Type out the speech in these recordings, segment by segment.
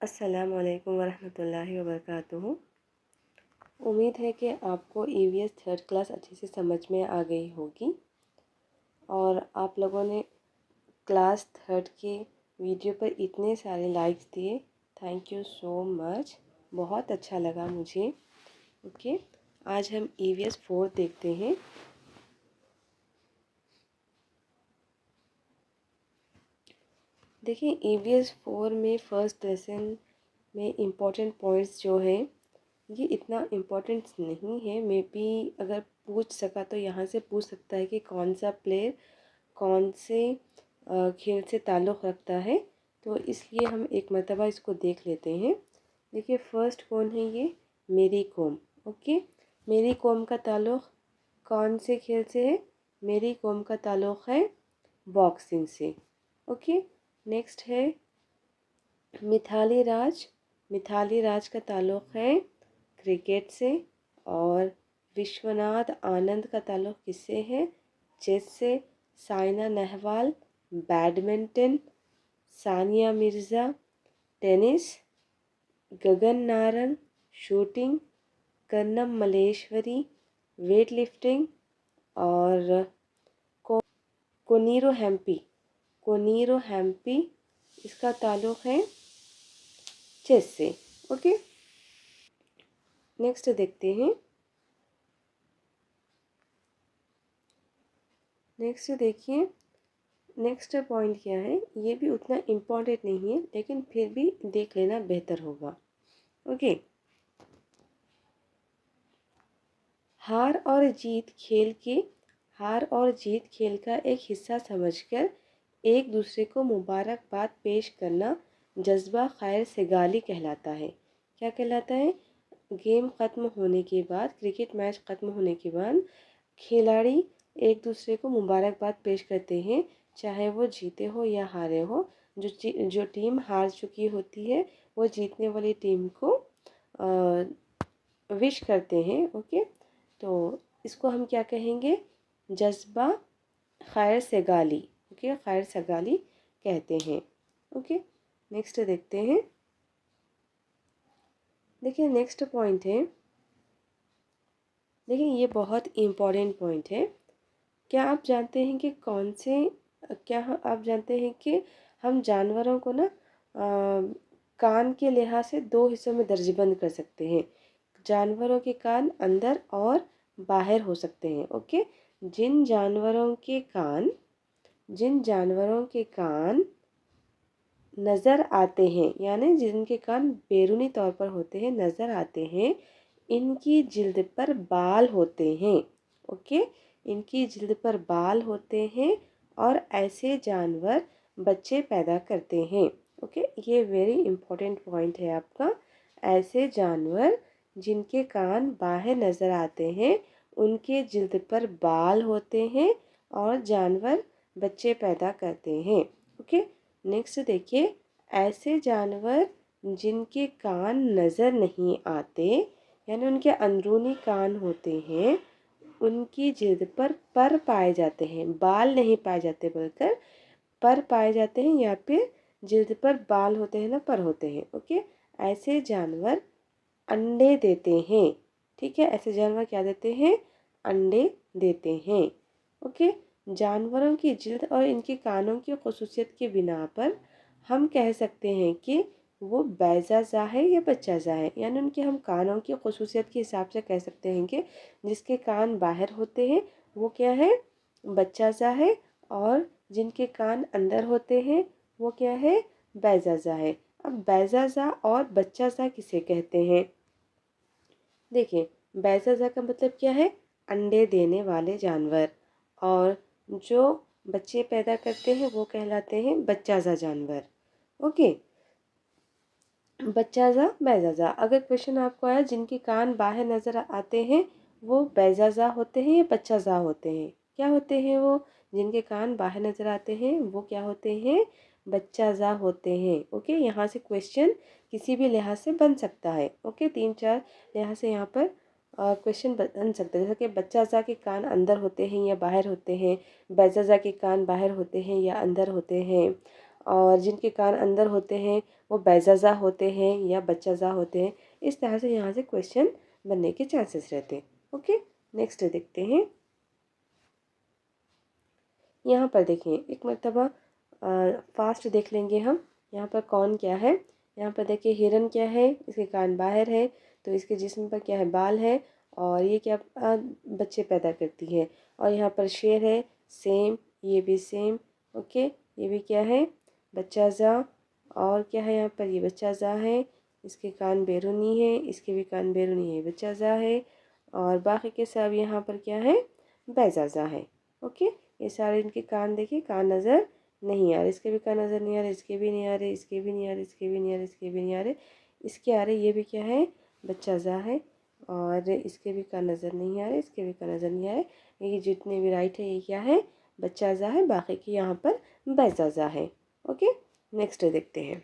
अस्सलामुअलैकुम वरहमतुल्लाहि वबरकातुहू। उम्मीद है कि आपको ईवीएस थर्ड क्लास अच्छे से समझ में आ गई होगी और आप लोगों ने क्लास थर्ड के वीडियो पर इतने सारे लाइक्स दिए, थैंक यू सो मच। बहुत अच्छा लगा मुझे। ओके, आज हम ईवीएस फोर देखते हैं। देखिए, ईवीएस फोर में फर्स्ट लेसन में इम्पोर्टेंट पॉइंट्स जो हैं ये इतना इम्पोर्टेंट नहीं है। मे बी अगर पूछ सका तो यहाँ से पूछ सकता है कि कौन सा प्लेयर कौन से खेल से ताल्लुक़ रखता है, तो इसलिए हम एक मरतबा इसको देख लेते हैं। देखिए, फ़र्स्ट कौन है ये? मेरी कॉम। ओके, मेरी कॉम का ताल्लुक़ कौन से खेल से है? मेरी कॉम का ताल्लुक़ है बॉक्सिंग से। ओके, नेक्स्ट है मिथाली राज। मिथाली राज का ताल्लुक़ है क्रिकेट से। और विश्वनाथ आनंद का ताल्लुक़ किससे है? चेस से। Saina Nehwal badminton. Sania Mirza tennis. Gagan Narang shooting. Karnam Malleswari weightlifting. और कोनीरो हैम्पी इसका ताल्लुक़ है चेस से। ओके, नेक्स्ट देखते हैं। नेक्स्ट देखिए, नेक्स्ट पॉइंट क्या है? ये भी उतना इम्पोर्टेंट नहीं है, लेकिन फिर भी देख लेना बेहतर होगा। ओके, हार और जीत खेल का एक हिस्सा समझकर एक दूसरे को मुबारकबाद पेश करना जज्बा खैर सगाली कहलाता है। क्या कहलाता है? गेम ख़त्म होने के बाद, क्रिकेट मैच ख़त्म होने के बाद खिलाड़ी एक दूसरे को मुबारकबाद पेश करते हैं, चाहे वो जीते हो या हारे हो। जो टीम हार चुकी होती है वो जीतने वाली टीम को विश करते हैं। ओके, तो इसको हम क्या कहेंगे? जज्बा खैर सगाली। ओके, खैर सगाली कहते हैं। ओके, नेक्स्ट देखते हैं। देखिए, नेक्स्ट पॉइंट है। देखिए, ये बहुत इम्पॉर्टेंट पॉइंट है। क्या आप जानते हैं कि आप जानते हैं कि हम जानवरों को ना कान के लिहाज से दो हिस्सों में दर्जबंद कर सकते हैं। जानवरों के कान अंदर और बाहर हो सकते हैं। ओके, जिन जानवरों के कान नज़र आते हैं, यानी जिनके कान बैरूनी तौर पर होते हैं, नज़र आते हैं, इनकी जिल्द पर बाल होते हैं। ओके, इनकी जिल्द पर बाल होते हैं और ऐसे जानवर बच्चे पैदा करते हैं। ओके, ये वेरी इम्पोर्टेंट पॉइंट है आपका। ऐसे जानवर जिनके कान बाहर नज़र आते हैं, उनके जिल्द पर बाल होते हैं और जानवर बच्चे पैदा करते हैं। ओके, नेक्स्ट देखिए, ऐसे जानवर जिनके कान नज़र नहीं आते, यानी उनके अंदरूनी कान होते हैं, उनकी जिल्द पर पाए जाते हैं। बाल नहीं पाए जाते, बल्कि पर पाए जाते हैं, या फिर जिल्द पर बाल होते हैं ना, पर होते हैं। ओके, ऐसे जानवर अंडे देते हैं। ठीक है, ऐसे जानवर क्या देते हैं? अंडे देते हैं। ओके, जानवरों की जिल्द और इनके कानों की खसूसियत की बिना पर हम कह सकते हैं कि वो बैज़ा है या बच्चाज़ा है। यानी उनके हम कानों की खसूसियत के हिसाब से कह सकते हैं कि जिसके कान बाहर होते हैं वो क्या है? बच्चाज़ा है, और जिनके कान अंदर होते हैं वो क्या है? बैज़ा है। अब बैज़ा और बच्चाज़ा किसे कहते हैं? देखिए, बैज़ा का मतलब क्या है? अंडे देने वाले जानवर। और जो बच्चे पैदा करते हैं वो कहलाते हैं बच्चाज़ा जानवर। ओके, बच्चाज़ा बैज़ाज़ा। अगर क्वेश्चन आपको आया जिनके कान बाहर नज़र आते हैं वो बैज़ाज़ा होते हैं या बच्चाज़ा होते हैं? क्या होते हैं वो? जिनके कान बाहर नज़र आते हैं वो क्या होते हैं? बच्चाज़ा होते हैं। ओके, यहाँ से क्वेश्चन किसी भी लिहाज से बन सकता है। ओके, 3-4 लिहाज से यहाँ पर क्वेश्चन बन सकता है। जैसे कि बच्चाज़ा के कान अंदर होते हैं या बाहर होते हैं, बैज़ाज़ा के कान बाहर होते हैं या अंदर होते हैं, और जिनके कान अंदर होते हैं वो बैज़ाज़ा होते हैं या बच्चाज़ा होते हैं। इस तरह से यहाँ से क्वेश्चन बनने के चांसेस रहते हैं। ओके, नेक्स्ट देखते हैं। यहाँ पर देखें, एक मरतबा फास्ट देख लेंगे हम। यहाँ पर कौन क्या है, यहाँ पर देखिए हिरन क्या है, इसके कान बाहर है तो इसके जिस्म पर क्या है, बाल है, और ये क्या बच्चे पैदा करती है। और यहाँ पर शेर है, सेम, ये भी सेम। ओके, ये भी क्या है, बच्चा जा। और क्या है यहाँ पर, ये बच्चा जा है, इसके कान बैरूनी है, इसके भी कान बैरूनी है, बच्चा जा है। और बाकी के सब यहाँ पर क्या है, बैजाजा है। ओके, ये सारे इनके कान देखिए, कान नज़र नहीं आ रहे, इसके भी कान नज़र नहीं आ रहे, इसके भी नहीं आ रहे, इसके भी नहीं आ रहे, इसके भी नहीं आ रहे, इसके भी नहीं आ रहे, इसके आ रहे, ये भी क्या है, बच्चा जा है। और इसके भी कान नज़र नहीं आ रहे, इसके भी कान नज़र नहीं आ रहे। ये जितने भी राइट है ये क्या है, बच्चा जा है, बाकी की यहाँ पर बैजाजा है। ओके, नेक्स्ट देखते हैं।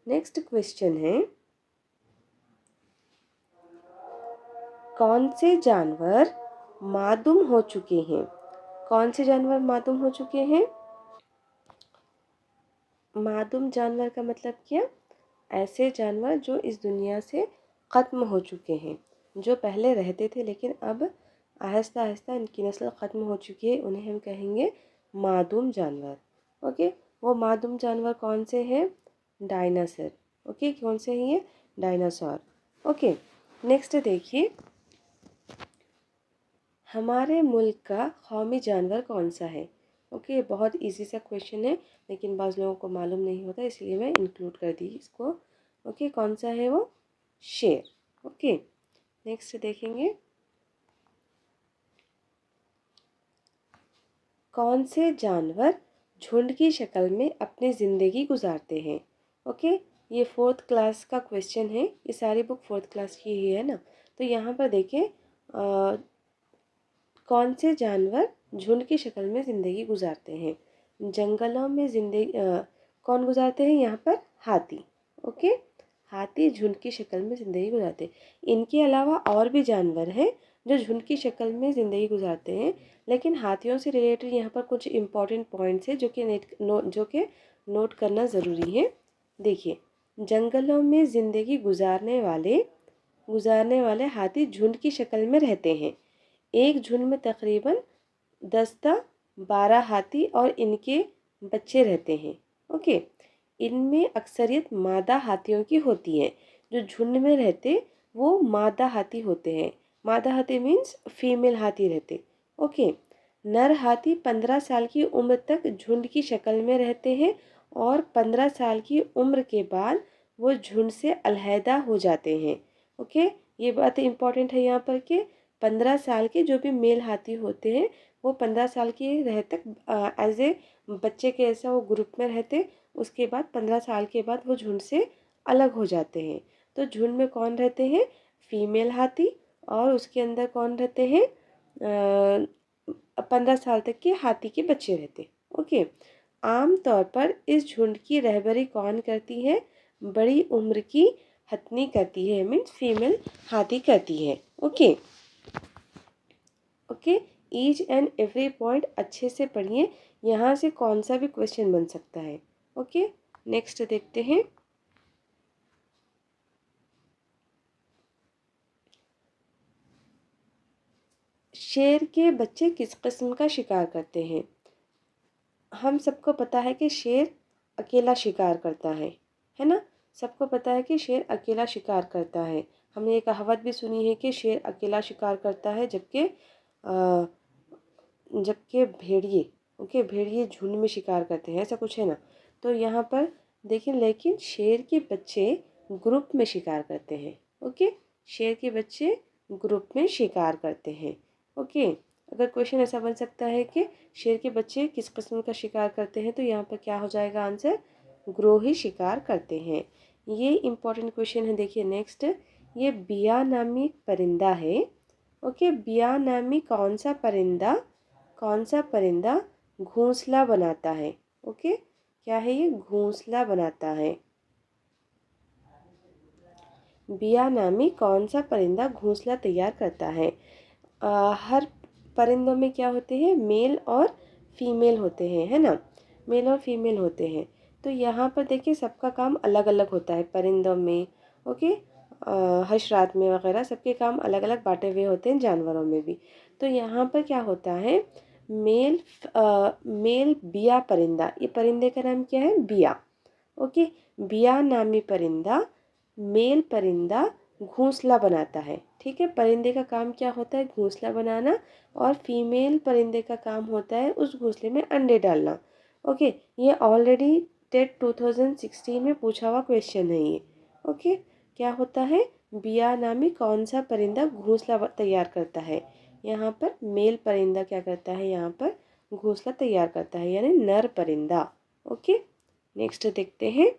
नेक्स्ट क्वेश्चन है, कौन से जानवर मादूम हो चुके हैं। कौन से जानवर मादूम हो चुके हैं। मादूम जानवर का मतलब क्या, ऐसे जानवर जो इस दुनिया से ख़त्म हो चुके हैं, जो पहले रहते थे लेकिन अब आहिस्ता आहिस्ता इनकी नस्ल ख़त्म हो चुकी है, उन्हें हम कहेंगे मादूम जानवर। ओके, वो मादूम जानवर कौन से हैं, डायनासोर। ओके, कौन से हैं ये, डायनासोर। ओके, नेक्स्ट देखिए, हमारे मुल्क का कौमी जानवर कौन सा है। ओके, बहुत इजी सा क्वेश्चन है लेकिन बाज़ लोगों को मालूम नहीं होता, इसलिए मैं इंक्लूड कर दी इसको। ओके, कौन सा है वो, शेर। ओके, नेक्स्ट देखेंगे, कौन से जानवर झुंड की शक्ल में अपनी ज़िंदगी गुजारते हैं। ओके, ये 4th क्लास का क्वेश्चन है, ये सारी बुक 4th क्लास की ही है ना। तो यहाँ पर देखें, कौन से जानवर झुंड की शक्ल में ज़िंदगी गुजारते हैं। जंगलों में ज़िंदगी कौन गुजारते हैं, यहाँ पर हाथी। ओके, हाथी झुंड की शक्ल में ज़िंदगी गुजारते हैं। इनके अलावा और भी जानवर हैं जो झुंड की शक्ल में ज़िंदगी गुजारते हैं, लेकिन हाथियों से रिलेटेड यहाँ पर कुछ इंपॉर्टेंट पॉइंट्स हैं जो कि नोट करना ज़रूरी है। देखिए, जंगलों में ज़िंदगी गुजारने वाले हाथी झुंड की शक्ल में रहते हैं। एक झुंड में तकरीबन 10 से 12 हाथी और इनके बच्चे रहते हैं। ओके, इनमें अक्सरियत मादा हाथियों की होती है। जो झुंड में रहते वो मादा हाथी होते हैं। मादा हाथी मीन्स फीमेल हाथी रहते। ओके, नर हाथी 15 साल की उम्र तक झुंड की शक्ल में रहते हैं और 15 साल की उम्र के बाद वो झुंड से अलहदा हो जाते हैं। ओके, ये बात इम्पॉर्टेंट है यहाँ पर कि 15 साल के जो भी मेल हाथी होते हैं वो 15 साल के रह तक एज ए बच्चे के ऐसा वो ग्रुप में रहते, उसके बाद 15 साल के बाद वो झुंड से अलग हो जाते हैं। तो झुंड में कौन रहते हैं, फीमेल हाथी, और उसके अंदर कौन रहते हैं, 15 साल तक के हाथी के बच्चे रहते। ओके, आम तौर पर इस झुंड की रहबरी कौन करती है, बड़ी उम्र की हथनी करती है, मीन्स फीमेल हाथी करती है। Okay, okay, each and every point अच्छे से पढ़िए, यहाँ से कौन सा भी क्वेश्चन बन सकता है। ओके, नेक्स्ट देखते हैं। शेर के बच्चे किस किस्म का शिकार करते हैं। हम सबको पता है कि शेर अकेला शिकार करता है ना। सबको पता है कि शेर अकेला शिकार करता है। हमने ये कहावत भी सुनी है कि शेर अकेला शिकार करता है जबकि भेड़िए, ओके, भेड़िए झुंड में शिकार करते हैं, ऐसा कुछ है ना। तो यहाँ पर देखिए, लेकिन शेर के बच्चे ग्रुप में शिकार करते हैं। ओके, शेर के बच्चे ग्रुप में शिकार करते हैं। ओके, अगर क्वेश्चन ऐसा बन सकता है कि शेर के बच्चे किस किस्म का शिकार करते हैं, तो यहाँ पर क्या हो जाएगा आंसर, ग्रोही शिकार करते हैं। ये इम्पोर्टेंट क्वेश्चन है। देखिए नेक्स्ट, ये बिया नामी परिंदा है। ओके, बिया नामी कौन सा परिंदा घोंसला बनाता है। ओके, क्या है ये, घोंसला बनाता है। बिया नामी कौन सा परिंदा घोंसला तैयार करता है। हर परिंदों में क्या होते हैं, मेल और फीमेल होते हैं, है ना, मेल और फीमेल होते हैं। तो यहाँ पर देखिए सबका काम अलग अलग होता है परिंदों में, ओके, हशरात में वगैरह सबके काम अलग अलग बांटे हुए होते हैं, जानवरों में भी। तो यहाँ पर क्या होता है, मेल मेल बिया परिंदा, ये परिंदे का नाम क्या है, बिया, ओके। बिया नामी परिंदा, मेल परिंदा घोंसला बनाता है, ठीक है। परिंदे का काम क्या होता है, घोंसला बनाना, और फीमेल परिंदे का काम होता है उस घोंसले में अंडे डालना, ओके। ये ऑलरेडी टेट 2016 में पूछा हुआ क्वेश्चन है ये, ओके। क्या होता है, बिया नामी कौन सा परिंदा घोंसला तैयार करता है, यहाँ पर मेल परिंदा क्या करता है, यहाँ पर घोंसला तैयार करता है, यानी नर परिंदा, ओके। नेक्स्ट देखते हैं।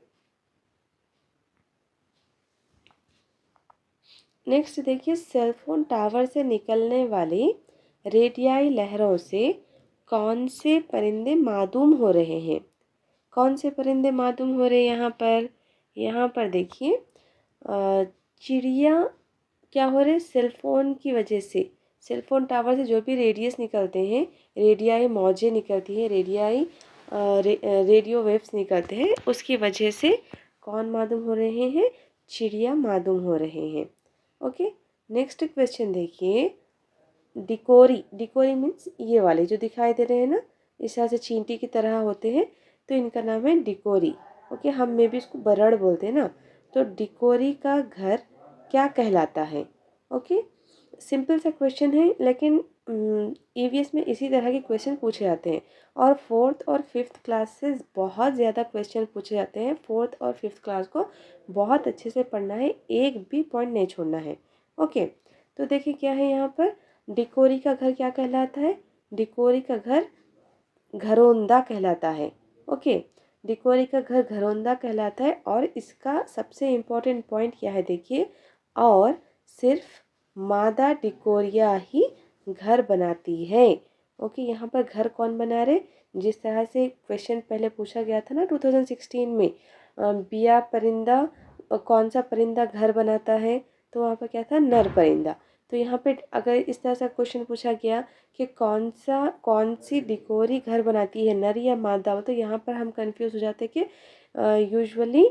नेक्स्ट देखिए, सेलफोन टावर से निकलने वाली रेडियाई लहरों से कौन से परिंदे मासूम हो रहे हैं, कौन से परिंदे मासूम हो रहे हैं यहाँ पर देखिए, चिड़िया क्या हो रहे, सेलफोन की वजह से, सेलफोन टावर से जो भी रेडियस निकलते हैं, रेडियाई मौजें निकलती हैं, रेडियो वेव्स निकलते हैं, उसकी वजह से कौन मासूम हो रहे हैं, चिड़िया मासूम हो रहे हैं, ओके। नेक्स्ट क्वेश्चन देखिए, डिकोरी, डिकोरी मीन्स ये वाले जो दिखाई दे रहे हैं ना, इस तरह से चींटी की तरह होते हैं, तो इनका नाम है डिकोरी, ओके। हम में भी इसको बरड़ बोलते हैं ना। तो डिकोरी का घर क्या कहलाता है, ओके। सिंपल सा क्वेश्चन है, लेकिन ईवीएस में इसी तरह के क्वेश्चन पूछे जाते हैं, और फोर्थ और फिफ्थ क्लास से बहुत ज़्यादा क्वेश्चन पूछे जाते हैं। फोर्थ और फिफ्थ क्लास को बहुत अच्छे से पढ़ना है, एक भी पॉइंट नहीं छोड़ना है, ओके। तो देखिए क्या है यहाँ पर, डिकोरी का घर क्या कहलाता है, डिकोरी का घर घरौंदा कहलाता है, ओके। डिकोरी का घर घरौंदा कहलाता है, और इसका सबसे इम्पोर्टेंट पॉइंट क्या है देखिए, और सिर्फ मादा डिकोरिया ही घर बनाती है, ओके। यहाँ पर घर कौन बना रहे, जिस तरह से क्वेश्चन पहले पूछा गया था ना 2016 में, बिया परिंदा, कौन सा परिंदा घर बनाता है, तो वहाँ पर क्या था, नर परिंदा। तो यहाँ पे अगर इस तरह से क्वेश्चन पूछा गया कि कौन सी डिकोरी घर बनाती है, नर या मादा, तो यहाँ पर हम कंफ्यूज हो जाते हैं कि यूजुअली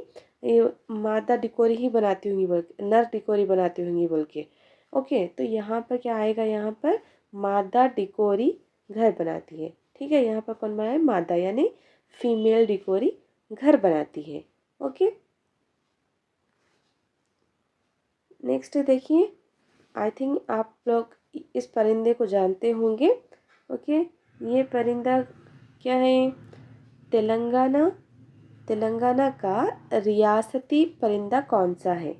मादा डिकोरी ही बनाती होंगी बोल के, नर डिकोरी बनाती होंगी बोल के, ओके। तो यहाँ पर क्या आएगा, यहाँ पर मादा डिकोरी घर बनाती है, ठीक है। यहाँ पर कौन बना है, मादा, यानी फीमेल डिकोरी घर बनाती है, ओके। नेक्स्ट देखिए, आई थिंक आप लोग इस परिंदे को जानते होंगे, ओके। ये परिंदा क्या है, तेलंगाना, तेलंगाना का रियासती परिंदा कौन सा है,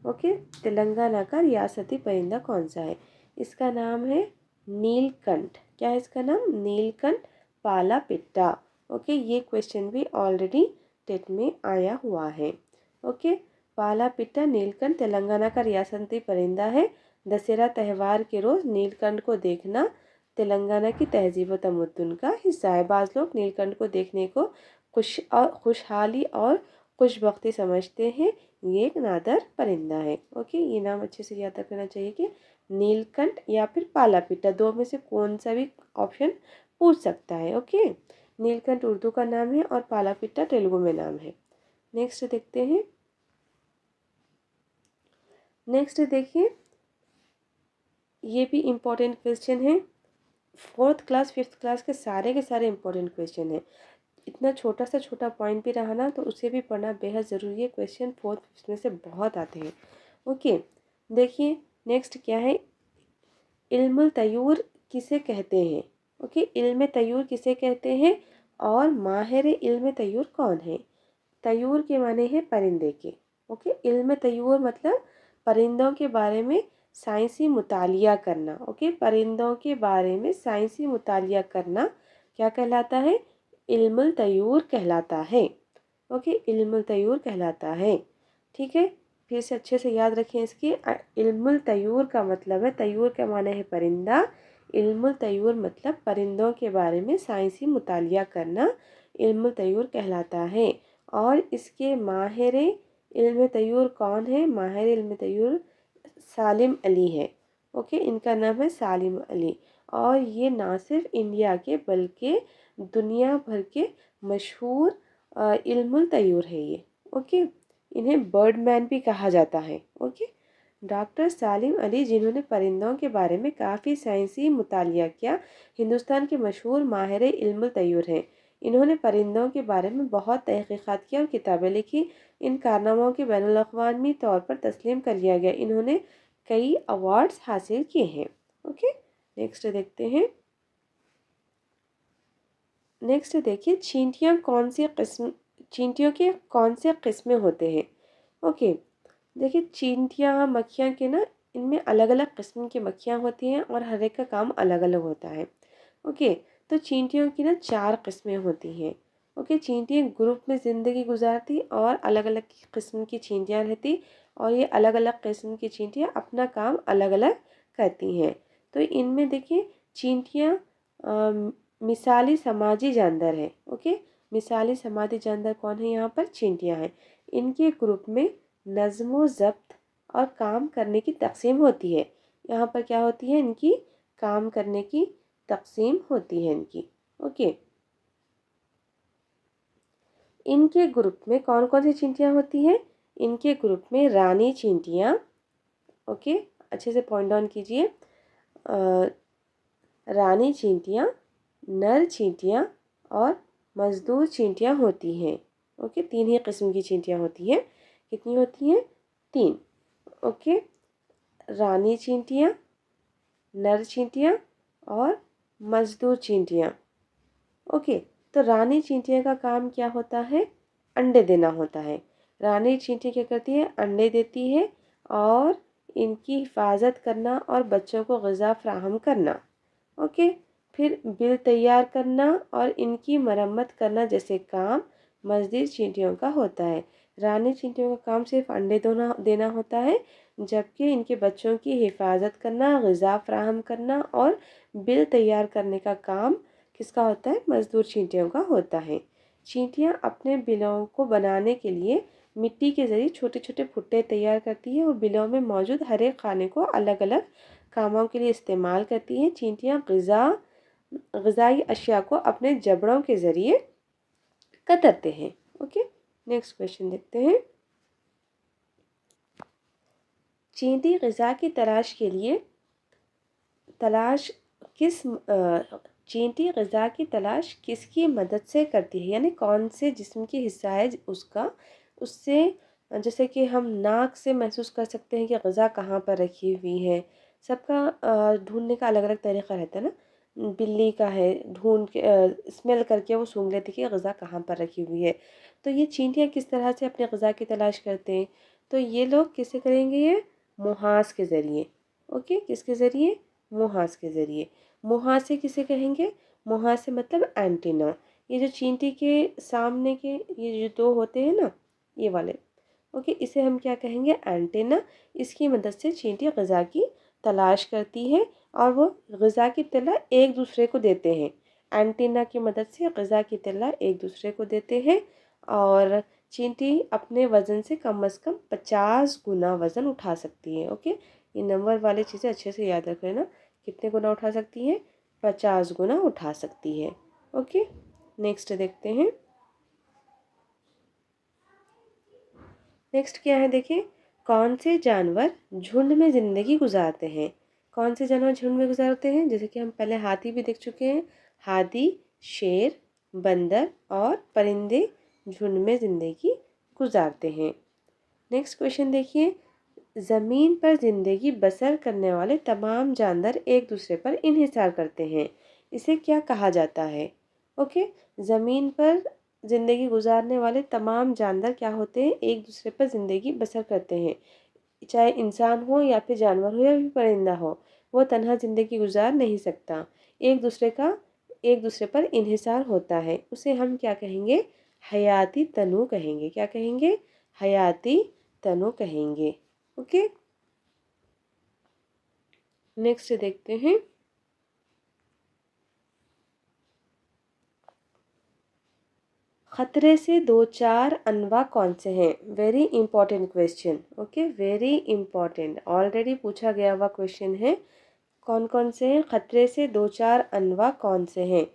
ओके। तेलंगाना का रियासती परिंदा कौन सा है, इसका नाम है नीलकंठ, क्या है इसका नाम, नीलकंठ पाला पिट्टा, ओके। ये क्वेश्चन भी ऑलरेडी टेट में आया हुआ है, ओके। पाला पिट्टा नीलकंठ तेलंगाना का रियासती परिंदा है। दशहरा त्यौहार के रोज़ नीलकंठ को देखना तेलंगाना की तहजीब व तमद्दुन का हिस्सा है। बाज़ लोग नीलकंठ को देखने को खुशहाली और खुशबख्ती समझते हैं। ये एक नादर परिंदा है, ओके। ये नाम अच्छे से याद रखना चाहिए कि नीलकंठ या फिर पाला पिट्टा, दो में से कौन सा भी ऑप्शन पूछ सकता है, ओके। नीलकंठ उर्दू का नाम है और पाला पिट्टा तेलुगु में नाम है। नेक्स्ट देखते हैं। नेक्स्ट देखिए, ये भी इम्पोर्टेंट क्वेश्चन है, फोर्थ क्लास फिफ्थ क्लास के सारे इम्पोर्टेंट क्वेश्चन है। इतना छोटा सा छोटा पॉइंट भी रहा ना तो उसे भी पढ़ना बेहद ज़रूरी है, क्वेश्चन फोर्थ फिफ्थ में से बहुत आते हैं, ओके। देखिए नेक्स्ट क्या है, इल्मुल तयूर किसे कहते हैं, ओके। इल्म तयूर किसे कहते हैं, और माहिर इल्म तयूर कौन है। तयूर के माने हैं परिंदे के, ओके। इल्म तयूर मतलब परिंदों के बारे में साइंसी मुतालिया करना, ओके। परिंदों के बारे में साइंसी मुतालिया करना क्या कहलाता है, इल्मुल तयूर कहलाता है, ओके। इल्मुल तयूर कहलाता है, ठीक है। फिर से अच्छे से याद रखें इसकी, इल्मुल तयूर का मतलब है, तयूर का माने है परिंदा, इल्मुल तयूर मतलब परिंदों के बारे में साइंसी मुतालिया करना इल्मुल तयूर कहलाता है। और इसके माहिर इल्म तयूर कौन है, माहिर इल्म तयूर सालिम अली है, ओके। इनका नाम है सालिम अली, और ये ना सिर्फ इंडिया के बल्कि दुनिया भर के मशहूर इल्मुल तयूर है ये। ओके, इन्हें बर्डमैन भी कहा जाता है। ओके, डॉक्टर सालिम अली, जिन्होंने परिंदों के बारे में काफ़ी साइंसी मुतालिया किया, हिंदुस्तान के मशहूर माहिर इल्मुल तयूर हैं। इन्होंने परिंदों के बारे में बहुत तहकीकात किया और किताबें लिखी। इन कारनामों के बैनुल-अक़वामी तौर पर तस्लीम कर लिया गया। इन्होंने कई अवार्ड्स हासिल किए हैं। ओके, नेक्स्ट देखते हैं। नेक्स्ट देखिए, चींटियों के कौन से किस्में होते हैं। ओके, देखिए चींटियाँ मक्खियाँ के ना, इनमें अलग अलग किस्म की मक्खियाँ होती हैं और हर एक का काम अलग अलग होता है। ओके, तो चींटियों की ना 4 किस्में होती हैं। ओके, चींटियाँ ग्रुप में ज़िंदगी गुजारती और अलग अलग किस्म की चींटियाँ रहती, और ये अलग अलग किस्म की चींटियाँ अपना काम अलग अलग करती हैं। तो इनमें देखिए चींटियाँ मिसाली समाजी जानवर है। ओके, मिसाली समाजी जानवर कौन है, यहाँ पर चींटियाँ हैं। इनके ग्रुप में नज़्म ज़ब्त और काम करने की तक़सीम होती है। यहाँ पर क्या होती है, इनकी काम करने की तक़सीम होती है इनकी। ओके, इनके ग्रुप में कौन कौन सी चींटियाँ होती हैं। इनके ग्रुप में रानी चींटियाँ, ओके, अच्छे से पॉइंट डाउन कीजिए। रानी चींटियाँ, नर चींटियाँ और मज़दूर चींटियाँ होती हैं। ओके, 3 ही किस्म की चींटियाँ होती हैं। कितनी होती हैं, 3। ओके, रानी चींटियाँ, नर चींटियाँ और मज़दूर चींटियाँ। ओके, तो रानी चींटियाँ का काम क्या होता है, अंडे देना होता है। रानी चींटी क्या करती है, अंडे देती है और इनकी हिफाजत करना और बच्चों को ग़िज़ा फ़राहम करना। ओके, फिर बिल तैयार करना और इनकी मरम्मत करना जैसे काम मज़दूर चींटियों का होता है। रानी चींटियों का काम सिर्फ अंडे देना होता है, जबकि इनके बच्चों की हिफाजत करना, ग़िज़ा फ़राहम करना और बिल तैयार करने का काम किसका होता है, मज़दूर चींटियों का होता है। चींटियाँ अपने बिलों को बनाने के लिए मिट्टी के ज़रिए छोटे छोटे भुट्टे तैयार करती है और बिलों में मौजूद हरे खाने को अलग अलग कामों के लिए इस्तेमाल करती हैं। चींटियाँ ग़िज़ाई अशिया को अपने जबड़ों के ज़रिए कतरते हैं। ओके, नेक्स्ट क्वेश्चन देखते हैं। चींटी ग़िज़ा की तलाश के लिए चींटी ग़िज़ा की तलाश किसकी मदद से करती है, यानी कौन से जिस्म की हिस्सा है उसका, उससे, जैसे कि हम नाक से महसूस कर सकते हैं कि ग़िज़ा कहाँ पर रखी हुई है। सबका ढूंढने का अलग अलग तरीक़ा रहता है ना। बिल्ली का है, ढूंढ के स्मेल करके वो सूंघ लेती कि ग़िज़ा कहाँ पर रखी हुई है। तो ये चींटियाँ किस तरह से अपनी ग़िज़ा की तलाश करते हैं, तो ये लोग किससे करेंगे, ये मुहास के ज़रिए। ओके, किसके ज़रिए, मुहास के ज़रिए। मुहासे किसे कहेंगे, मुहासे मतलब एंटीना। ये जो चींटी के सामने के ये जो 2 होते हैं ना, ये वाले, ओके, इसे हम क्या कहेंगे, एंटीना। इसकी मदद से चींटी ग़िज़ा की तलाश करती है और वो ग़िज़ा की तला एक दूसरे को देते हैं। एंटीना की मदद से ग़िज़ा की तला एक दूसरे को देते हैं और चींटी अपने वज़न से कम 50 गुना वज़न उठा सकती है। ओके, ये नंबर वाली चीज़ें अच्छे से याद रख लेना। कितने गुना उठा सकती है, 50 गुना उठा सकती है। ओके, नेक्स्ट देखते हैं। नेक्स्ट क्या है, देखिए, कौन से जानवर झुंड में ज़िंदगी गुजारते हैं। कौन से जानवर झुंड में गुजारते हैं, जैसे कि हम पहले हाथी भी देख चुके हैं। हाथी, शेर, बंदर और परिंदे झुंड में ज़िंदगी गुजारते हैं। नेक्स्ट क्वेश्चन देखिए, ज़मीन पर ज़िंदगी बसर करने वाले तमाम जानवर एक दूसरे पर इन्हिसार करते हैं, इसे क्या कहा जाता है। ओके, ज़मीन पर ज़िंदगी गुजारने वाले तमाम जानवर क्या होते हैं, एक दूसरे पर ज़िंदगी बसर करते हैं। चाहे इंसान हो या फिर जानवर हो या फिर परिंदा हो, वो तन्हा ज़िंदगी गुजार नहीं सकता। एक दूसरे पर इन्हिसार होता है, उसे हम क्या कहेंगे, हयाती तनु कहेंगे। क्या कहेंगे, हयाती तनु कहेंगे। ओके, नेक्स्ट देखते हैं। खतरे से 2-4 अनवा कौन से हैं, very important question. Okay, very important, already पूछा गया हुआ क्वेश्चन है। कौन कौन से हैं, खतरे से 2-4 अनवा कौन से हैं।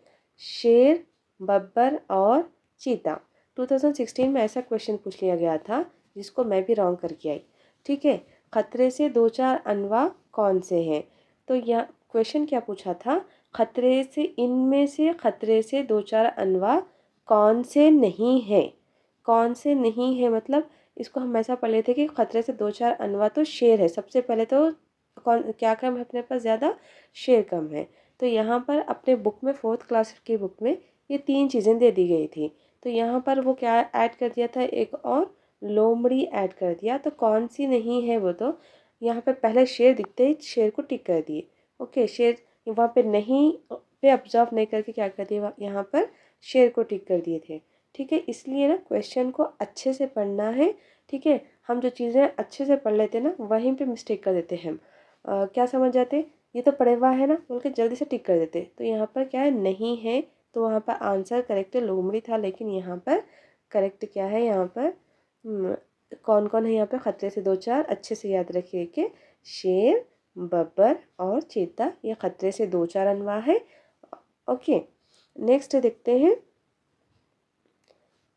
शेर, बब्बर और चीता। 2016 में ऐसा क्वेश्चन पूछ लिया गया था जिसको मैं भी रॉन्ग करके आई। ठीक है, खतरे से दो चार अनवा कौन से हैं? तो यह क्वेश्चन क्या पूछा था, खतरे से, इनमें से खतरे से दो चार अनवा कौन से नहीं है। कौन से नहीं है मतलब इसको हम ऐसा पढ़ लेते कि खतरे से दो चार अनवा तो शेर है। सबसे पहले तो कौन क्या कम है अपने पास ज़्यादा, शेर कम है। तो यहाँ पर अपने बुक में 4th क्लास की बुक में ये 3 चीज़ें दे दी गई थी। तो यहाँ पर वो क्या ऐड कर दिया था, एक और लोमड़ी ऐड कर दिया। तो कौन सी नहीं है वो, तो यहाँ पे पहले शेर दिखते ही शेर को टिक कर दिए। ओके, शेर वहाँ पे नहीं पे ऑब्जर्व नहीं करके क्या कर दिया, यहाँ पर शेर को टिक कर दिए थे। ठीक है, इसलिए ना क्वेश्चन को अच्छे से पढ़ना है। ठीक है, हम जो चीज़ें अच्छे से पढ़ लेते हैं ना वहीं पे मिस्टेक कर देते हैं हम। क्या समझ जाते, ये तो पढ़े हुआ है ना बोल के जल्दी से टिक कर देते। तो यहाँ पर क्या है, नहीं है। तो वहाँ पर आंसर करेक्ट लोमड़ी था, लेकिन यहाँ पर करेक्ट क्या है, यहाँ पर कौन कौन है यहाँ पर खतरे से दो चार, अच्छे से याद रखिए कि शेर, बब्बर और चीता ये खतरे से दो चार अनवा है। ओके, नेक्स्ट देखते हैं,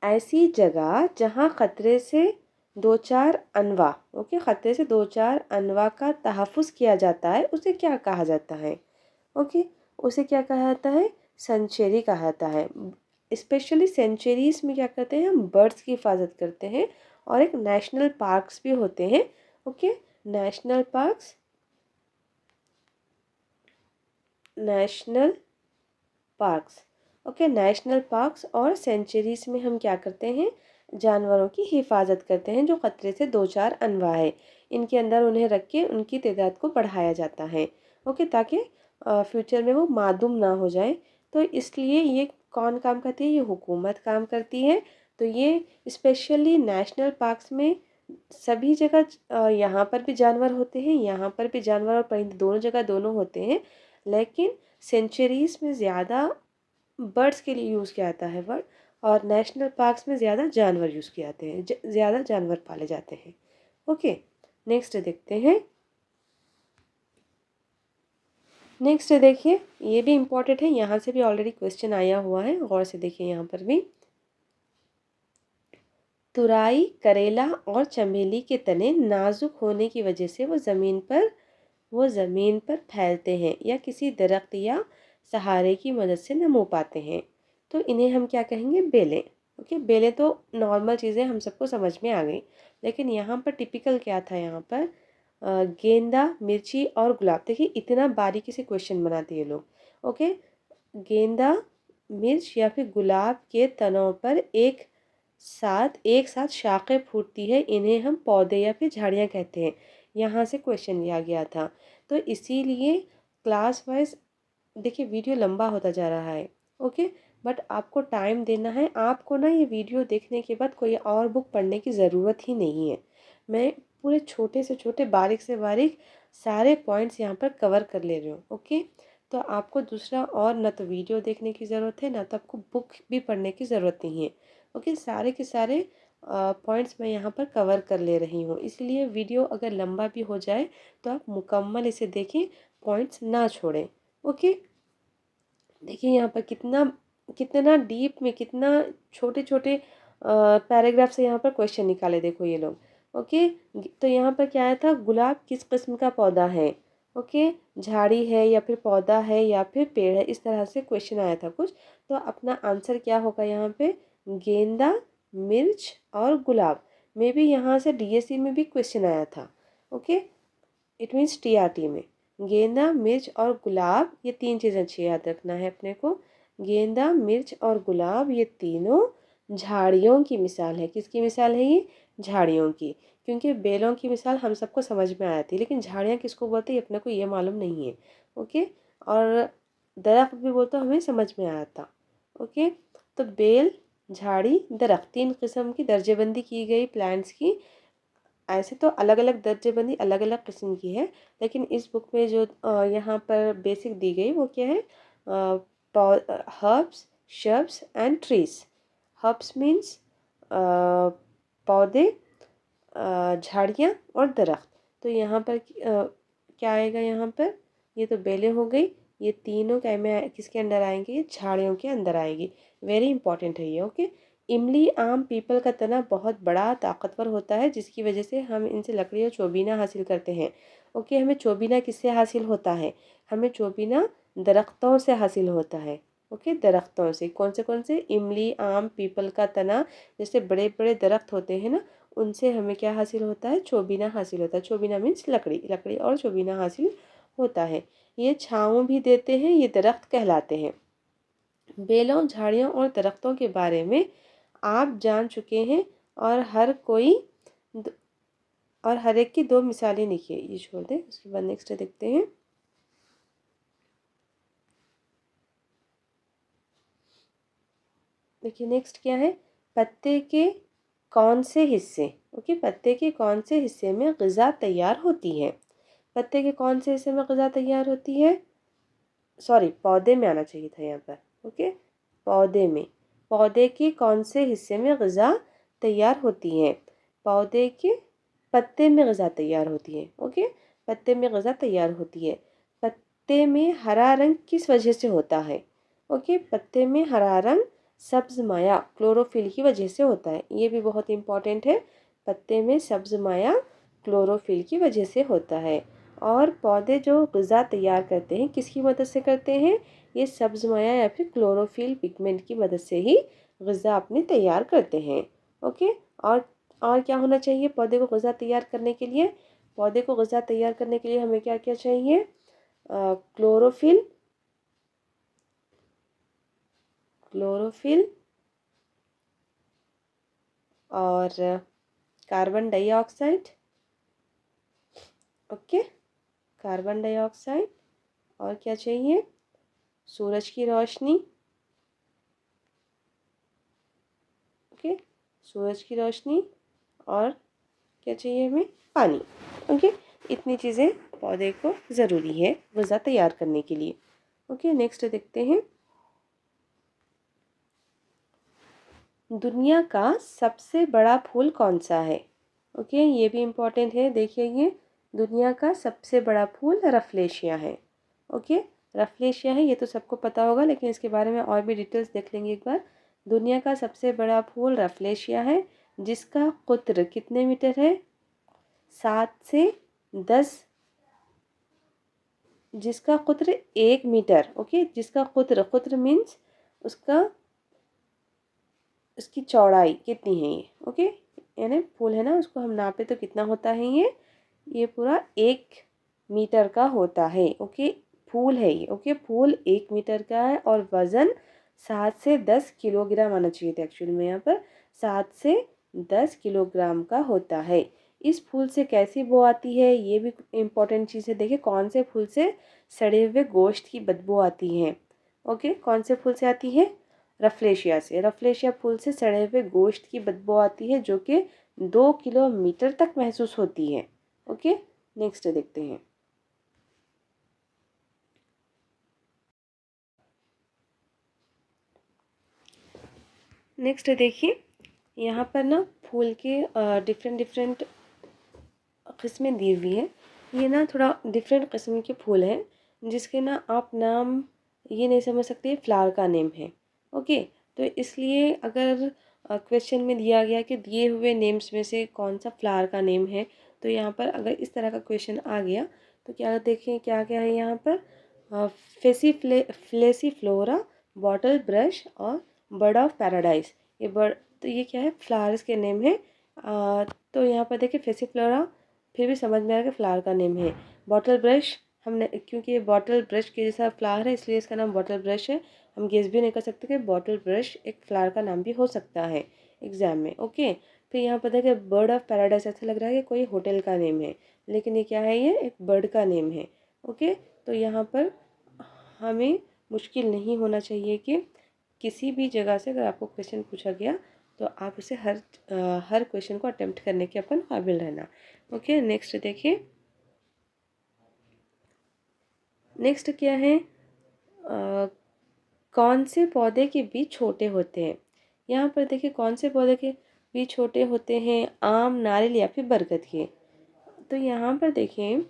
ऐसी जगह जहाँ खतरे से दो चार अनवा, ओके, खतरे से दो चार अनवा का तहफ़्फ़ुज़ किया जाता है उसे क्या कहा जाता है? ओके, उसे क्या कहा जाता है, सेंचुरी कहा जाता है। स्पेशली सेंचुरीज़ में क्या करते हैं, हम बर्ड्स की हिफाजत करते हैं। और एक नेशनल पार्क्स भी होते हैं। Okay, national parks, national parks, okay, national parks और सेंचुरीज़ में हम क्या करते हैं, जानवरों की हिफाजत करते हैं जो खतरे से दो चार अनवा है। इनके अंदर उन्हें रख के उनकी तादाद को बढ़ाया जाता है। ओके, ताकि फ्यूचर में वो मादूम ना हो जाए। तो इसलिए ये कौन काम करती है, ये हुकूमत काम करती है। तो ये स्पेशली नेशनल पार्क्स में सभी जगह यहाँ पर भी जानवर होते हैं, यहाँ पर भी जानवर और परिंदे दोनों जगह दोनों होते हैं। लेकिन सेंचुरीज़ में ज़्यादा बर्ड्स के लिए यूज़ किया जाता है वर्ड, और नेशनल पार्क्स में ज़्यादा जानवर यूज़ किए जाते हैं, ज़्यादा जानवर पाले जाते हैं। ओके, नेक्स्ट देखते हैं। नेक्स्ट देखिए, ये भी इम्पॉर्टेंट है, यहाँ से भी ऑलरेडी क्वेश्चन आया हुआ है, गौर से देखिए यहाँ पर भी। तुराई, करेला और चमेली के तने नाजुक होने की वजह से वो ज़मीन पर फैलते हैं या किसी दरख्त या सहारे की मदद से नमो पाते हैं। तो इन्हें हम क्या कहेंगे, बेलें। ओके, बेलें तो नॉर्मल चीज़ें हम सबको समझ में आ गई। लेकिन यहाँ पर टिपिकल क्या था, यहाँ पर गेंदा, मिर्ची और गुलाब। देखिए इतना बारीकी से क्वेश्चन बनाते हैं लोग। ओके, गेंदा, मिर्च या फिर गुलाब के तनों पर एक साथ शाखें फूटती है, इन्हें हम पौधे या फिर झाड़ियाँ कहते हैं। यहाँ से क्वेश्चन लिया गया था। तो इसीलिए क्लास वाइज देखिए वीडियो लंबा होता जा रहा है। ओके, बट आपको टाइम देना है। आपको ना ये वीडियो देखने के बाद कोई और बुक पढ़ने की ज़रूरत ही नहीं है। मैं पूरे छोटे से छोटे, बारीक से बारीक सारे पॉइंट्स यहाँ पर कवर कर ले रही हूँ। ओके, तो आपको दूसरा और ना तो वीडियो देखने की ज़रूरत है, ना तो आपको बुक भी पढ़ने की ज़रूरत नहीं है। ओके, सारे के सारे पॉइंट्स मैं यहाँ पर कवर कर ले रही हूँ। इसलिए वीडियो अगर लंबा भी हो जाए तो आप मुकम्मल इसे देखें, पॉइंट्स ना छोड़ें। ओके, देखिए यहाँ पर कितना कितना डीप में, कितना छोटे छोटे पैराग्राफ से यहाँ पर क्वेश्चन निकाले, देखो ये लोग। ओके, तो यहाँ पर क्या आया था, गुलाब किस किस्म का पौधा है। ओके, झाड़ी है या फिर पौधा है या फिर पेड़ है, इस तरह से क्वेश्चन आया था कुछ। तो अपना आंसर क्या होगा यहाँ पे, गेंदा, मिर्च और गुलाब। मे भी यहाँ से डीएससी में भी क्वेश्चन आया था। ओके, इट मीन्स टीआरटी में। गेंदा, मिर्च और गुलाब, ये 3 चीज़ें अच्छी याद रखना है अपने को। गेंदा, मिर्च और गुलाब ये तीनों झाड़ियों की मिसाल है। किसकी मिसाल है ये, झाड़ियों की। क्योंकि बेलों की मिसाल हम सबको समझ में आती है, लेकिन झाड़ियाँ किसको बोलते हैं अपने को ये मालूम नहीं है। ओके, और दरख्त भी बोलते हमें समझ में आया था। ओके, तो बेल, झाड़ी, दरख्त, 3 किस्म की दर्जेबंदी की गई प्लांट्स की। ऐसे तो अलग अलग दर्जेबंदी अलग अलग किस्म की है, लेकिन इस बुक में जो यहाँ पर बेसिक दी गई वो क्या है, herbs, शब्स and trees. Herbs means पौधे, झाड़ियाँ और दरख्त। तो यहाँ पर क्या आएगा, यहाँ पर ये तो बेलें हो गई, ये तीनों क्या में किसके अंदर आएंगे? ये झाड़ियों के अंदर आएगी। वेरी इंपॉर्टेंट है ये। ओके। इमली, आम, पीपल का तना बहुत बड़ा ताकतवर होता है, जिसकी वजह से हम इनसे लकड़ी और चोबीना हासिल करते हैं। ओके। हमें चोबीना किससे हासिल होता है? हमें चोबीना दरख्तों से हासिल होता है। ओके। दरख्तों से कौन से? इमली, आम, पीपल का तना, जैसे बड़े बड़े दरख्त होते हैं ना, उनसे हमें क्या हासिल होता है? चोबीना हासिल होता है। चोबीना मीन्स लकड़ी, लकड़ी और चोबीना हासिल होता है। ये छाँव भी देते हैं, ये दरख्त कहलाते हैं। बेलों, झाड़ियों और दरख्तों के बारे में आप जान चुके हैं, और हर कोई और हर एक की दो मिसालें लिखिए। ये छोड़ दें, उसके बाद नेक्स्ट देखते हैं। देखिए नेक्स्ट क्या है? पत्ते के कौन से हिस्से, ओके, पत्ते के कौन से हिस्से में ग़िज़ा तैयार होती है? पत्ते के कौन से हिस्से में ग़िज़ा तैयार होती है? सॉरी, पौधे में आना चाहिए था यहाँ पर। ओके। पौधे में, पौधे के कौन से हिस्से में ग़िज़ा तैयार होती है? पौधे के पत्ते में ग़िज़ा तैयार होती है। ओके। पत्ते में ग़िज़ा तैयार होती है। पत्ते में हरा रंग किस वजह से होता है? ओके। पत्ते में हरा रंग सब्ज़ माया, क्लोरोफिल की वजह से होता है। ये भी बहुत इंपॉर्टेंट है। पत्ते में सब्ज़ माया क्लोरोफिल की वजह से होता है। और पौधे जो ग़िज़ा तैयार करते हैं, किसकी मदद से करते हैं? ये सब्ज़ माया या फिर क्लोरोफिल पिगमेंट की मदद से ही ग़िज़ा अपनी तैयार करते हैं। ओके। और क्या होना चाहिए पौधे को ग़िज़ा तैयार करने के लिए? पौधे को ग़िज़ा तैयार करने के लिए हमें क्या क्या चाहिए? क्लोरोफिल, क्लोरोफिल और carbon dioxide. Okay. Carbon dioxide और क्या चाहिए? सूरज की रोशनी। ओके। सूरज की रोशनी और क्या चाहिए हमें? पानी। ओके। इतनी चीज़ें पौधे को ज़रूरी है ग़िज़ा तैयार करने के लिए। ओके। नेक्स्ट देखते हैं। दुनिया का सबसे बड़ा फूल कौन सा है? ओके। ये भी इम्पोर्टेंट है। देखिए ये दुनिया का सबसे बड़ा फूल रफलेशिया है। ओके। रफलेशिया है, ये तो सबको पता होगा, लेकिन इसके बारे में और भी डिटेल्स देख लेंगे एक बार। दुनिया का सबसे बड़ा फूल रफलेशिया है, जिसका कुत्र कितने मीटर है? 7 से 10, जिसका कुत्र 1 मीटर। ओके। जिसका कुत्र मीन्स उसका उसकी चौड़ाई कितनी है ये? ओके। यानी फूल है ना, उसको हम नापे तो कितना होता है ये पूरा 1 मीटर का होता है। ओके। फूल है ये। ओके। फूल 1 मीटर का है और वज़न 7 से 10 किलोग्राम आना चाहिए था एक्चुअली में, यहाँ पर 7 से 10 किलोग्राम का होता है। इस फूल से कैसी बो आती है? ये भी इम्पोर्टेंट चीज़ है। देखिए कौन से फूल से? सड़े हुए गोश्त की बदबू आती है। ओके। कौन से फूल से आती है? रफलेशिया से। रफलेशिया फूल से सड़े हुए गोश्त की बदबू आती है, जो कि 2 किलोमीटर तक महसूस होती है। ओके। नेक्स्ट देखते हैं। नेक्स्ट देखिए, यहाँ पर ना फूल के डिफरेंट डिफरेंट किस्में दी हुई हैं। ये ना थोड़ा डिफरेंट किस्म के फूल हैं, जिसके ना आप नाम ये नहीं समझ सकते फ्लावर का नेम है। ओके। तो इसलिए अगर क्वेश्चन में दिया गया कि दिए हुए नेम्स में से कौन सा फ्लावर का नेम है, तो यहाँ पर अगर इस तरह का क्वेश्चन आ गया तो क्या देखें क्या क्या है यहाँ पर? फ्लेसीफ्लोरा, बॉटल ब्रश और बर्ड ऑफ पैराडाइज। ये बर्ड, तो ये क्या है? फ्लावर्स के नेम है। तो यहाँ पर देखिए फेसिफ्लोरा, फिर भी समझ में आया कि फ्लावर का नेम है। बॉटल ब्रश, हमने क्योंकि ये बॉटल ब्रश के जैसा फ्लावर है इसलिए इसका नाम बॉटल ब्रश है। हम गेस भी नहीं कर सकते कि बॉटल ब्रश एक फ्लावर का नाम भी हो सकता है एग्ज़ाम में। ओके। फिर यहाँ पर देखिए बर्ड ऑफ पैराडाइज, ऐसा लग रहा है कि कोई होटल का नेम है, लेकिन ये क्या है? ये एक बर्ड का नेम है। ओके। तो यहाँ पर हमें मुश्किल नहीं होना चाहिए कि किसी भी जगह से अगर आपको क्वेश्चन पूछा गया तो आप उसे हर क्वेश्चन को अटेम्प्ट करने के अपन काबिल रहना। ओके। नेक्स्ट देखिए। नेक्स्ट क्या है? कौन से पौधे के बीज छोटे होते हैं? यहाँ पर देखिए कौन से पौधे के बीज छोटे होते हैं? आम, नारियल या फिर बरगद के? तो यहाँ पर देखें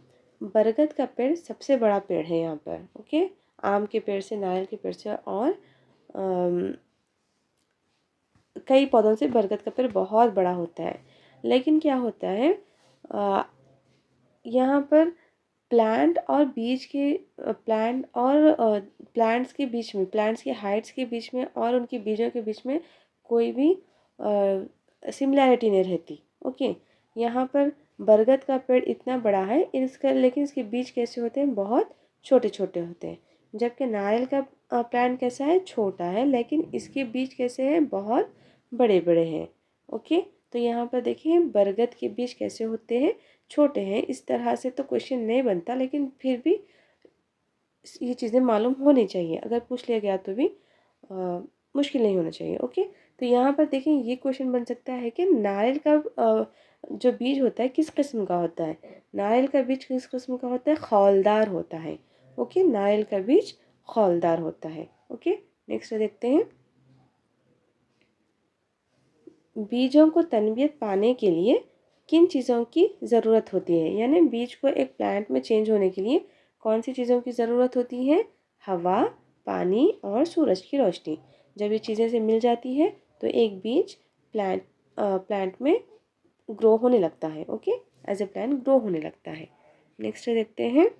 बरगद का पेड़ सबसे बड़ा पेड़ है यहाँ पर। ओके। आम के पेड़ से, नारियल के पेड़ से और कई पौधों से बरगद का पेड़ बहुत बड़ा होता है। लेकिन क्या होता है, यहाँ पर प्लांट और बीज के प्लांट्स के बीच में, प्लांट्स की हाइट्स के बीच में और उनके बीजों के बीच में कोई भी सिमिलैरिटी नहीं रहती। ओके, यहाँ पर बरगद का पेड़ इतना बड़ा है इसका, लेकिन इसके बीज कैसे होते हैं, बहुत छोटे छोटे होते हैं। जबकि नारियल का प्लांट कैसा है, छोटा है, लेकिन इसके बीज कैसे हैं, बहुत बड़े बड़े हैं। ओके, तो यहाँ पर देखिए बरगद के बीज कैसे होते हैं, छोटे हैं। इस तरह से तो क्वेश्चन नहीं बनता, लेकिन फिर भी ये चीज़ें मालूम होनी चाहिए। अगर पूछ लिया गया तो भी मुश्किल नहीं होना चाहिए। ओके, तो यहाँ पर देखें ये क्वेश्चन बन सकता है कि नारियल का जो बीज होता है किस किस्म का होता है। नारियल का बीज किस किस्म का होता है, खौलदार होता है। ओके, नारियल का बीज खौलदार होता है। ओके, नेक्स्ट देखते हैं। बीजों को तनबियत पाने के लिए किन चीज़ों की ज़रूरत होती है, यानी बीज को एक प्लांट में चेंज होने के लिए कौन सी चीज़ों की ज़रूरत होती है, हवा, पानी और सूरज की रोशनी। जब ये चीज़ें से मिल जाती है तो एक बीज प्लांट में ग्रो होने लगता है। Okay, as a plant grow होने लगता है। नेक्स्ट देखते हैं।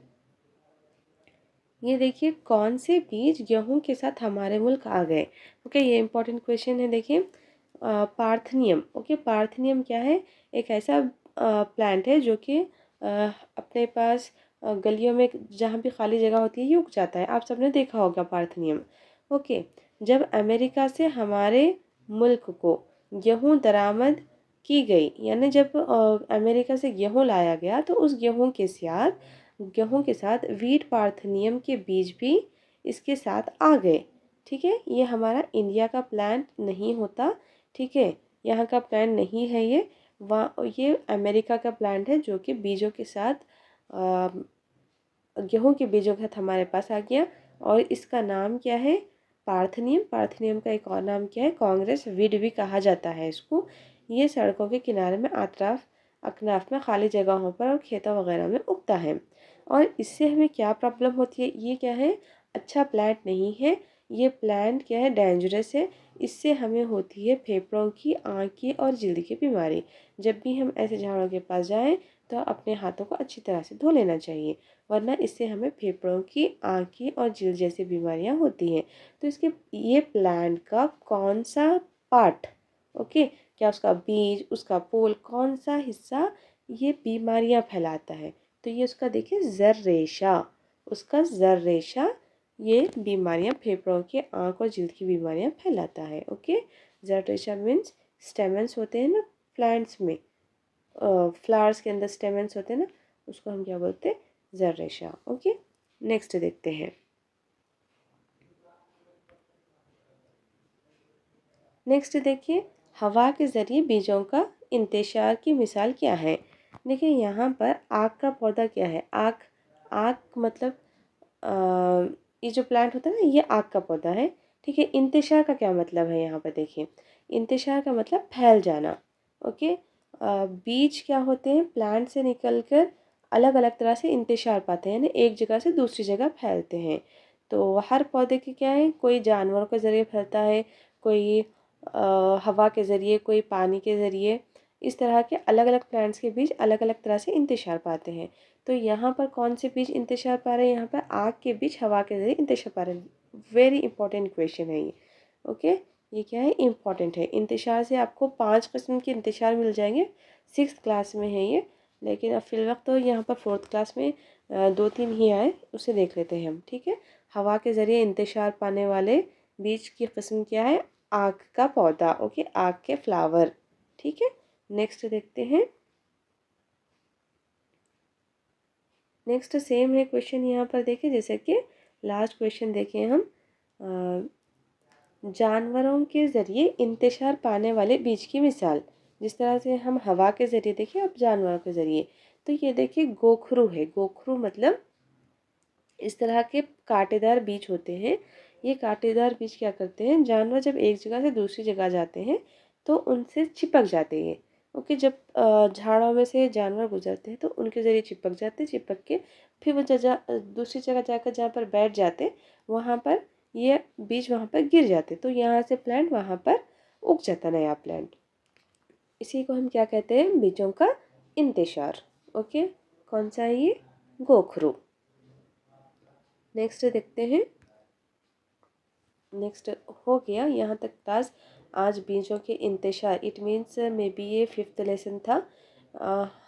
ये देखिए कौन से बीज गेहूं के साथ हमारे मुल्क आ गए। ओके, ये इंपॉर्टेंट क्वेश्चन है। देखिए पार्थनियम। ओके, पार्थनियम क्या है, एक ऐसा प्लांट है जो कि अपने पास गलियों में जहाँ भी खाली जगह होती है ये उग जाता है। आप सबने देखा होगा पार्थनियम। ओके, जब अमेरिका से हमारे मुल्क को गेहूं दरामद की गई, यानी जब अमेरिका से गेहूं लाया गया तो उस गेहूं के साथ वीट पार्थनियम के बीज भी इसके साथ आ गए। ठीक है, ये हमारा इंडिया का प्लांट नहीं होता। ठीक है, यहाँ का प्लांट नहीं है ये अमेरिका का प्लांट है जो कि बीजों के साथ गेहूं के बीजों के साथ हमारे पास आ गया। और इसका नाम क्या है, पार्थनियम। पार्थनियम का एक और नाम क्या है, कांग्रेस वीड भी कहा जाता है इसको। ये सड़कों के किनारे में अतराफ अकनाफ में खाली जगहों पर और खेतों वगैरह में उगता है। और इससे हमें क्या प्रॉब्लम होती है, ये क्या है, अच्छा प्लांट नहीं है। ये प्लांट क्या है, डेंजरस है। इससे हमें होती है फेफड़ों की, आँख की और जल्द की बीमारी। जब भी हम ऐसे झाड़ों के पास जाएं तो अपने हाथों को अच्छी तरह से धो लेना चाहिए, वरना इससे हमें फेफड़ों की, आँख की और जल्द जैसी बीमारियां होती हैं। तो इसके ये प्लांट का कौन सा पार्ट, ओके, क्या उसका बीज, उसका पोल, कौन सा हिस्सा ये बीमारियां फैलाता है, तो ये उसका देखिए जर रेशा, उसका जर रेशा ये बीमारियां, फेफड़ों के, आँख और जल्द की बीमारियां फैलाता है। ओके, जर रेशा मीन्स स्टेमन्स होते हैं ना प्लांट्स में, फ्लावर्स के अंदर स्टेमन्स होते हैं ना, उसको हम क्या बोलते हैं, जर रेशा। ओके, नेक्स्ट देखते हैं। नेक्स्ट देखिए, हवा के ज़रिए बीजों का इंतशार की मिसाल क्या है। देखिए यहाँ पर आक का पौधा क्या है, आक, आक मतलब ये जो प्लांट होता है ना, ये आक का पौधा है। ठीक है, इंतशार का क्या मतलब है, यहाँ पर देखिए इंतशार का मतलब फैल जाना। ओके, बीज क्या होते हैं, प्लांट से निकलकर अलग अलग तरह से इंतशार पाते हैं, यानी एक जगह से दूसरी जगह फैलते हैं। तो हर पौधे के क्या है, कोई जानवरों के ज़रिए फैलता है, कोई हवा के ज़रिए, कोई पानी के ज़रिए। इस तरह के अलग अलग प्लांट्स के बीज अलग अलग तरह से इंतशार पाते हैं। तो यहाँ पर कौन से बीज इंतशार पा रहे हैं, यहाँ पर आग के बीज हवा के ज़रिए इंतशार पा रहे हैं। वेरी इंपॉर्टेंट क्वेश्चन है ये। ओके, ये क्या है, इंपॉर्टेंट है। इंतशार से आपको 5 किस्म के इंतशार मिल जाएंगे, 6th क्लास में है ये, लेकिन अब फिलवक्त तो यहाँ पर 4th क्लास में 2-3 ही आए, उसे देख लेते हैं हम। ठीक है, हवा के ज़रिए इंतशार पाने वाले बीज की किस्म क्या है, आग का पौधा। ओके, आग के फ्लावर। ठीक है, नेक्स्ट देखते हैं। नेक्स्ट सेम है क्वेश्चन, यहाँ पर देखें जैसे कि लास्ट क्वेश्चन देखें हम, जानवरों के ज़रिए इंतशार पाने वाले बीज की मिसाल। जिस तरह से हम हवा के ज़रिए देखें, अब जानवरों के ज़रिए, तो ये देखिए गोखरू है। गोखरू मतलब इस तरह के कांटेदार बीज होते हैं। ये कांटेदार बीज क्या करते हैं, जानवर जब एक जगह से दूसरी जगह जाते हैं तो उनसे चिपक जाते हैं। ओके, जब झाड़ों में से जानवर गुजरते हैं तो उनके ज़रिए चिपक जाते, चिपक के फिर वो दूसरी जगह जाकर जहाँ पर बैठ जाते, वहाँ पर ये बीज वहाँ पर गिर जाते, तो यहाँ से प्लांट वहाँ पर उग जाता नया प्लांट। इसी को हम क्या कहते हैं? बीजों का इंतशार। ओके, कौन सा है ये? गोखरू। नेक्स्ट देखते हैं। नेक्स्ट हो गया यहाँ तक क्लास। आज बीजों के इंतशार, इट मीन्स मे बी ये 5th लेसन था।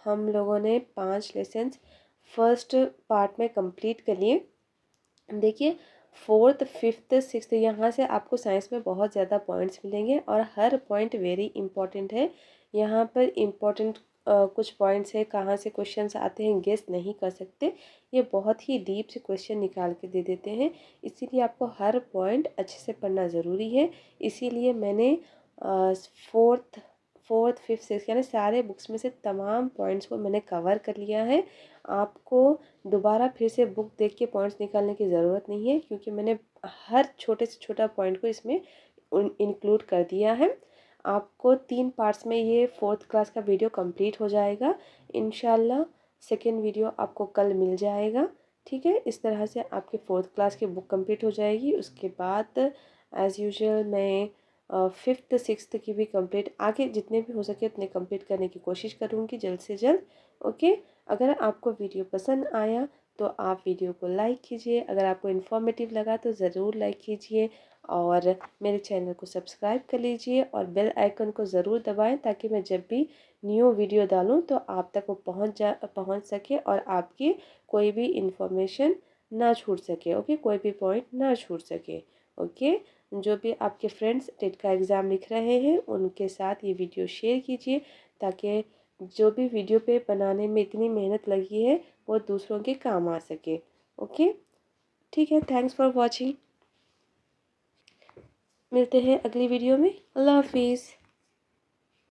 हम लोगों ने 5 लेसन्स फर्स्ट पार्ट में कंप्लीट कर लिए। देखिए 4th 5th 6th यहाँ से आपको साइंस में बहुत ज़्यादा पॉइंट्स मिलेंगे और हर पॉइंट वेरी इंपॉर्टेंट है। यहाँ पर इम्पोर्टेंट कुछ पॉइंट्स है, कहाँ से क्वेश्चंस आते हैं गेस नहीं कर सकते, ये बहुत ही डीप से क्वेश्चन निकाल के दे देते हैं। इसीलिए आपको हर पॉइंट अच्छे से पढ़ना ज़रूरी है। इसीलिए मैंने 4th 5th 6th यानी सारे बुक्स में से तमाम पॉइंट्स को मैंने कवर कर लिया है। आपको दोबारा फिर से बुक देख के पॉइंट्स निकालने की ज़रूरत नहीं है, क्योंकि मैंने हर छोटे से छोटा पॉइंट को इसमें इंक्लूड कर दिया है। आपको 3 पार्ट्स में ये 4th क्लास का वीडियो कंप्लीट हो जाएगा। इंशाल्लाह सेकेंड वीडियो आपको कल मिल जाएगा। ठीक है, इस तरह से आपकी 4th क्लास की बुक कंप्लीट हो जाएगी। उसके बाद एज़ यूजुअल मैं 5th 6th की भी कंप्लीट, आगे जितने भी हो सके उतने कंप्लीट करने की कोशिश करूँगी जल्द से जल्द। ओके, अगर आपको वीडियो पसंद आया तो आप वीडियो को लाइक कीजिए, अगर आपको इन्फॉर्मेटिव लगा तो ज़रूर लाइक कीजिए और मेरे चैनल को सब्सक्राइब कर लीजिए और बेल आइकन को ज़रूर दबाएं, ताकि मैं जब भी न्यू वीडियो डालूं तो आप तक वो पहुंच सके और आपकी कोई भी इंफॉर्मेशन ना छूट सके। ओके, कोई भी पॉइंट ना छूट सके। ओके, जो भी आपके फ्रेंड्स टेट का एग्ज़ाम लिख रहे हैं उनके साथ ये वीडियो शेयर कीजिए, ताकि जो भी वीडियो पे बनाने में इतनी मेहनत लगी है वो दूसरों के काम आ सके। ओके, ठीक है, थैंक्स फॉर वॉचिंग। मिलते हैं अगली वीडियो में। अल्लाह हाफिज़।